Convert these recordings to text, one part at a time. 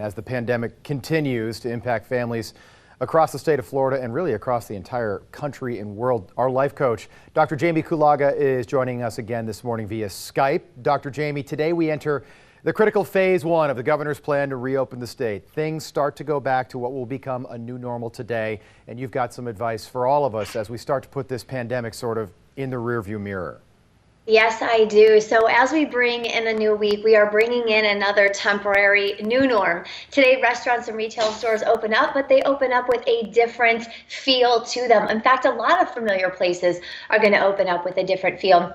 And as the pandemic continues to impact families across the state of Florida and really across the entire country and world, our life coach, Dr. Jaime Kulaga, is joining us again this morning via Skype. Dr. Jaime, today we enter the critical phase 1 of the governor's plan to reopen the state. Things start to go back to what will become a new normal today, and you've got some advice for all of us as we start to put this pandemic sort of in the rearview mirror. Yes, I do. So as we bring in a new week, we are bringing in another temporary new norm. Today, restaurants and retail stores open up, but they open up with a different feel to them. In fact, a lot of familiar places are going to open up with a different feel.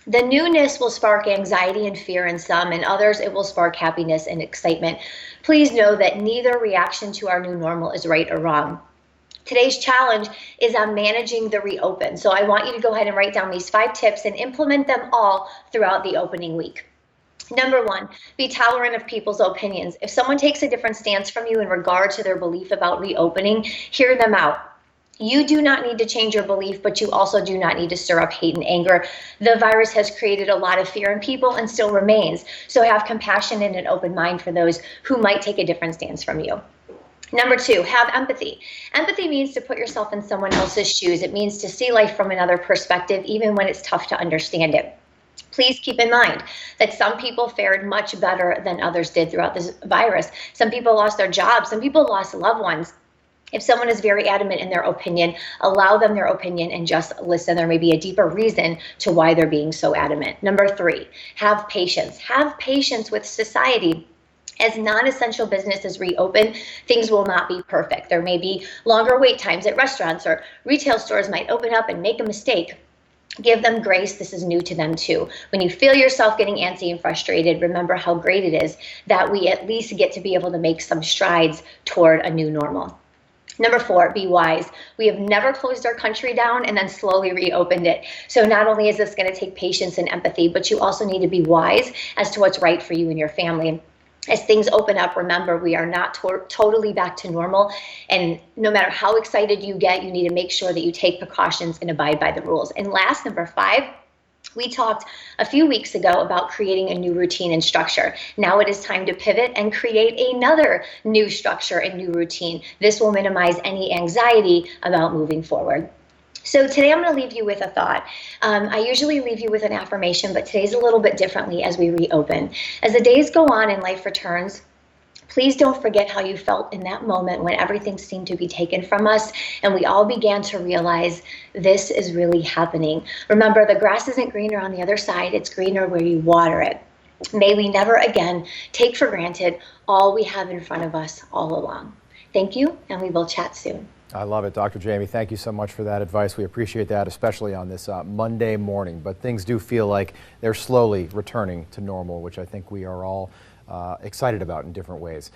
The newness will spark anxiety and fear in some, and others it will spark happiness and excitement. Please know that neither reaction to our new normal is right or wrong. Today's challenge is on managing the reopen. So I want you to go ahead and write down these 5 tips and implement them all throughout the opening week. Number 1, be tolerant of people's opinions. If someone takes a different stance from you in regard to their belief about reopening, hear them out. You do not need to change your belief, but you also do not need to stir up hate and anger. The virus has created a lot of fear in people and still remains. So have compassion and an open mind for those who might take a different stance from you. Number 2, have empathy. Empathy means to put yourself in someone else's shoes. It means to see life from another perspective, even when it's tough to understand it. Please keep in mind that some people fared much better than others did throughout this virus. Some people lost their jobs. Some people lost loved ones. If someone is very adamant in their opinion, allow them their opinion and just listen. There may be a deeper reason to why they're being so adamant. Number 3, have patience. Have patience with society. As non-essential businesses reopen, things will not be perfect. There may be longer wait times at restaurants, or retail stores might open up and make a mistake. Give them grace. This is new to them too. When you feel yourself getting antsy and frustrated, remember how great it is that we at least get to be able to make some strides toward a new normal. Number 4, be wise. We have never closed our country down and then slowly reopened it. So not only is this going to take patience and empathy, but you also need to be wise as to what's right for you and your family. As things open up, remember, we are not totally back to normal. And no matter how excited you get, you need to make sure that you take precautions and abide by the rules. And last, number 5, we talked a few weeks ago about creating a new routine and structure. Now it is time to pivot and create another new structure and new routine. This will minimize any anxiety about moving forward. So today I'm going to leave you with a thought. I usually leave you with an affirmation, but today's a little bit differently as we reopen. As the days go on and life returns, please don't forget how you felt in that moment when everything seemed to be taken from us and we all began to realize this is really happening. Remember, the grass isn't greener on the other side, it's greener where you water it. May we never again take for granted all we have in front of us all along. Thank you, and we will chat soon. I love it, Dr. Jaime. Thank you so much for that advice. We appreciate that, especially on this Monday morning. But things do feel like they're slowly returning to normal, which I think we are all excited about in different ways.